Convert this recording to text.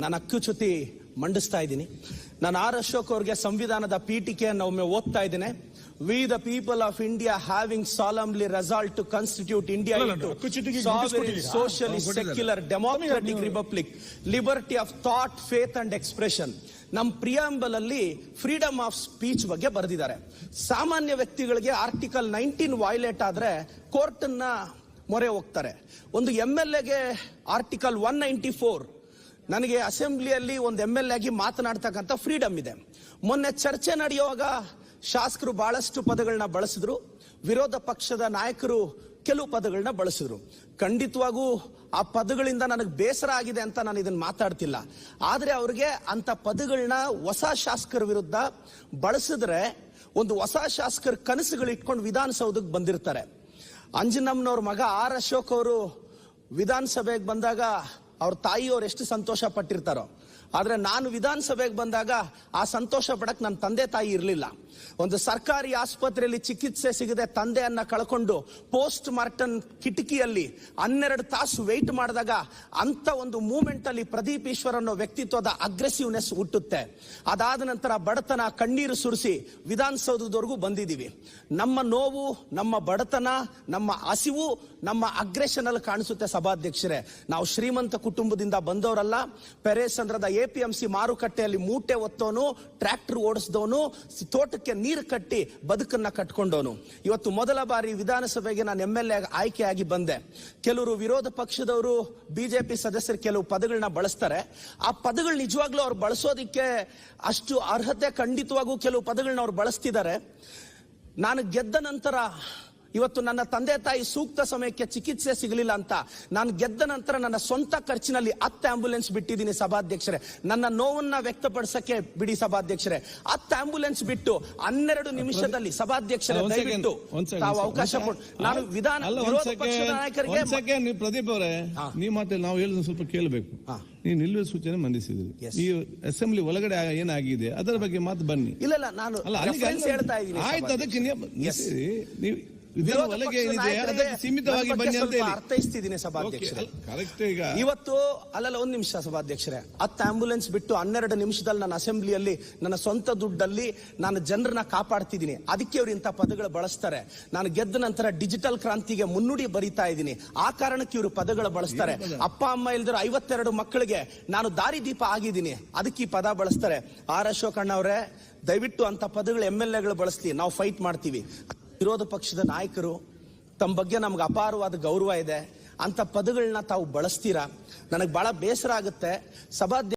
ನಾನು ಅಕ್ಕುಚ್ಯುತಿ ಮಂಡಿಸ್ತಾ ಇದ್ದೀನಿ. ನಾನು ಆರ್ ಅಶೋಕ್ ಅವ್ರಿಗೆ ಸಂವಿಧಾನದ ಪೀಠಿಕೆಯನ್ನು ಒಮ್ಮೆ ಓದ್ತಾ ಇದ್ದೇನೆ. We the people of India having solemnly resolved to constitute India into sovereign, socialist, secular, democratic republic, liberty of thought, faith and expression. ನಮ್ಮ ಪ್ರಿಯಾಂಬಲ್ ಅಲ್ಲಿ ಫ್ರೀಡಮ್ ಆಫ್ ಸ್ಪೀಚ್ ಬಗ್ಗೆ ಬರೆದಿದ್ದಾರೆ. ಸಾಮಾನ್ಯ ವ್ಯಕ್ತಿಗಳಿಗೆ ಆರ್ಟಿಕಲ್ 19 ವೈಲೇಟ್ ಆದ್ರೆ ಕೋರ್ಟ್ ನ ಮೊರೆ ಹೋಗ್ತಾರೆ. ಒಂದು MLAಗೆ ಆರ್ಟಿಕಲ್ 194 ನನಗೆ ಅಸೆಂಬ್ಲಿಯಲ್ಲಿ ಒಂದು MLA ಆಗಿ ಮಾತನಾಡ್ತಕ್ಕಂಥ ಫ್ರೀಡಮ್ ಇದೆ. ಮೊನ್ನೆ ಚರ್ಚೆ ನಡೆಯುವಾಗ ಶಾಸಕರು ಬಹಳಷ್ಟು ಪದಗಳನ್ನ ಬಳಸಿದ್ರು, ವಿರೋಧ ಪಕ್ಷದ ನಾಯಕರು ಕೆಲವು ಪದಗಳನ್ನ ಬಳಸಿದ್ರು. ಖಂಡಿತವಾಗೂ ಆ ಪದಗಳಿಂದ ನನಗೆ ಬೇಸರ ಆಗಿದೆ ಅಂತ ನಾನು ಇದನ್ನ ಮಾತಾಡ್ತಿಲ್ಲ. ಆದ್ರೆ ಅವ್ರಿಗೆ ಅಂತ ಪದಗಳನ್ನ ಹೊಸ ಶಾಸಕರ ವಿರುದ್ಧ ಬಳಸಿದ್ರೆ ಒಂದು ಹೊಸ ಶಾಸಕರ ಕನಸುಗಳು ಇಟ್ಕೊಂಡು ವಿಧಾನಸೌಧಕ್ಕೆ ಬಂದಿರ್ತಾರೆ. ಅಂಜನಮ್ಮನವ್ರ ಮಗ ಆರ್ ಅಶೋಕ್ ಅವರು ವಿಧಾನಸಭೆಗೆ ಬಂದಾಗ ಅವ್ರ ತಾಯಿಯವ್ರು ಎಷ್ಟು ಸಂತೋಷ ಪಟ್ಟಿರ್ತಾರೋ, ಆದ್ರೆ ನಾನು ವಿಧಾನಸಭೆಗೆ ಬಂದಾಗ ಆ ಸಂತೋಷ ಪಡಕ್ ನನ್ನ ತಂದೆ ತಾಯಿ ಇರಲಿಲ್ಲ. ಒಂದು ಸರ್ಕಾರಿ ಆಸ್ಪತ್ರೆಯಲ್ಲಿ ಚಿಕಿತ್ಸೆ ಸಿಗದೆ ತಂದೆಯನ್ನ ಕಳ್ಕೊಂಡು ಪೋಸ್ಟ್ ಮಾರ್ಟಮ್ ಕಿಟಕಿಯಲ್ಲಿ 12 ತಾಸು ವೆಯ್ಟ್ ಮಾಡಿದಾಗ ಅಂತ ಒಂದು ಮೂಮೆಂಟ್ ಅಲ್ಲಿ ಪ್ರದೀಪ್ ಈಶ್ವರ್ ಅನ್ನೋ ವ್ಯಕ್ತಿತ್ವದ ಅಗ್ರೆಸಿವ್ನೆಸ್ ಹುಟ್ಟುತ್ತೆ. ಅದಾದ ನಂತರ ಬಡತನ ಕಣ್ಣೀರು ಸುರಿಸಿ ವಿಧಾನಸೌಧದವರೆಗೂ ಬಂದಿದ್ದೀವಿ. ನಮ್ಮ ನೋವು, ನಮ್ಮ ಬಡತನ, ನಮ್ಮ ಹಸಿವು, ನಮ್ಮ ಅಗ್ರೆಷನ್ ಅಲ್ಲಿ ಕಾಣಿಸುತ್ತೆ. ಸಭಾಧ್ಯಕ್ಷರೇ, ನಾವು ಶ್ರೀಮಂತ ಕುಟುಂಬದಿಂದ ಬಂದವರಲ್ಲ. ಪೆರೇಸಂದ್ರದ APMC ಮಾರುಕಟ್ಟೆಯಲ್ಲಿ ಮೂಟೆ ಒತ್ತೋನು, ಟ್ರ್ಯಾಕ್ಟರ್ ಓಡಿಸಿದವನು, ತೋಟಕ್ಕೆ ನೀರು ಕಟ್ಟಿ ಬದುಕನ್ನ ಕಟ್ಕೊಂಡವನು. ಇವತ್ತು ಮೊದಲ ಬಾರಿ ವಿಧಾನಸಭೆಗೆ ನಾನು MLA ಆಯ್ಕೆಯಾಗಿ ಬಂದೆ. ಕೆಲವರು ವಿರೋಧ ಪಕ್ಷದವರು, ಬಿಜೆಪಿ ಸದಸ್ಯರು ಕೆಲವು ಪದಗಳನ್ನ ಬಳಸ್ತಾರೆ. ಆ ಪದಗಳು ನಿಜವಾಗ್ಲೂ ಅವ್ರು ಬಳಸೋದಿಕ್ಕೆ ಅಷ್ಟು ಅರ್ಹತೆ ಖಂಡಿತವಾಗೂ ಕೆಲವು ಪದಗಳನ್ನ ಅವ್ರು ಬಳಸ್ತಿದ್ದಾರೆ. ನಾನು ಗೆದ್ದ ನಂತರ ಇವತ್ತು ನನ್ನ ತಂದೆ ತಾಯಿ ಸೂಕ್ತ ಸಮಯಕ್ಕೆ ಚಿಕಿತ್ಸೆ ಸಿಗಲಿಲ್ಲ ಅಂತ ನಾನು ಗೆದ್ದ ನಂತರ ನನ್ನ ಸ್ವಂತ ಖರ್ಚಿನಲ್ಲಿ 10 ಆಂಬ್ಯುಲೆನ್ಸ್ ಬಿಟ್ಟಿದ್ದೀನಿ ಸಭಾಧ್ಯಕ್ಷರೇ. ನನ್ನ ನೋವನ್ನ ವ್ಯಕ್ತಪಡಿಸಕ್ಕೆ ಬಿಡಿ ಸಭಾಧ್ಯಕ್ಷರೇ. 10 ಆಂಬ್ಯುಲೆನ್ಸ್ ಬಿಟ್ಟು 12 ನಿಮಿಷದಲ್ಲಿ ಸಭಾಧ್ಯಕ್ಷರೇ ದಯವಿಟ್ಟು ತಾವು ಅವಕಾಶ ಕೊಟ್ಟು ನಾನು ವಿರೋಧ ಪಕ್ಷದ ನಾಯಕರಿಗೆ ಪ್ರದೀಪ್ ಅವರೇ, ನೀವು ಮಾತ್ರ ನಾವು ಹೇಳಿದ ಸ್ವಲ್ಪ ಕೇಳಬೇಕು. ನೀವು ನಿಲ್ಲುವ ಸೂಚನೆ ಮಂಡಿಸಿದ್ರಿ. ಈ ಅಸೆಂಬ್ಲಿ ಒಳಗಡೆ ಏನಾಗಿದೆ ಅದರ ಬಗ್ಗೆ ಮಾತು ಬನ್ನಿ. ಇಲ್ಲ ನಾನು ಹೇಳ್ತಾ ಇದ್ದೀನಿ. ಆಯ್ತು, ಅದಕ್ಕೆ ನೀವು ಸೀಮಿತವಾಗಿ ಬನ್ನಿ ಅಂತ ಅರ್ಥೈಸ್ತಿದ್ದೀನಿ ಸಭಾಧ್ಯಕ್ಷರೇ. ಇವತ್ತು ಅಲ್ಲಲ್ಲ, 1 ನಿಮಿಷ ಸಭಾಧ್ಯಕ್ಷರೇ. 10 ಆಂಬ್ಯುಲೆನ್ಸ್ ಬಿಟ್ಟು 12 ನಿಮಿಷದಲ್ಲಿ ನನ್ನ ಅಸೆಂಬ್ಲಿಯಲ್ಲಿ ನನ್ನ ಸ್ವಂತ ದುಡ್ಡಲ್ಲಿ ನಾನು ಜನರನ್ನ ಕಾಪಾಡ್ತಿದ್ದೀನಿ. ಅದಕ್ಕೆ ಅವ್ರು ಇಂಥ ಪದಗಳು ಬಳಸ್ತಾರೆ. ನಾನು ಗೆದ್ದ ನಂತರ ಡಿಜಿಟಲ್ ಕ್ರಾಂತಿಗೆ ಮುನ್ನುಡಿ ಬರೀತಾ ಇದ್ದೀನಿ. ಆ ಕಾರಣಕ್ಕೆ ಇವರು ಪದಗಳು ಬಳಸ್ತಾರೆ. ಅಪ್ಪ ಅಮ್ಮ ಇಲ್ದಿರೋ 52 ಮಕ್ಕಳಿಗೆ ನಾನು ದಾರಿದೀಪ ಆಗಿದ್ದೀನಿ, ಅದಕ್ಕೆ ಈ ಪದ ಬಳಸ್ತಾರೆ. ಆರ್ ಅಶೋಕ್ ಅಣ್ಣ ಅವರೇ, ದಯವಿಟ್ಟು ಅಂತ ಪದಗಳು MLAಗಳು ಬಳಸ್ಲಿ, ನಾವು ಫೈಟ್ ಮಾಡ್ತೀವಿ. ವಿರೋಧ ಪಕ್ಷದ ನಾಯಕರು, ತಮ್ಮ ಬಗ್ಗೆ ನಮ್ಗೆ ಅಪಾರವಾದ ಗೌರವ ಇದೆ, ಅಂತ ಪದಗಳನ್ನ ತಾವು ಬಳಸ್ತೀರಾ, ನನಗೆ ಬಹಳ ಬೇಸರ ಆಗುತ್ತೆ. ಸಭಾಧ್ಯಕ್ಷ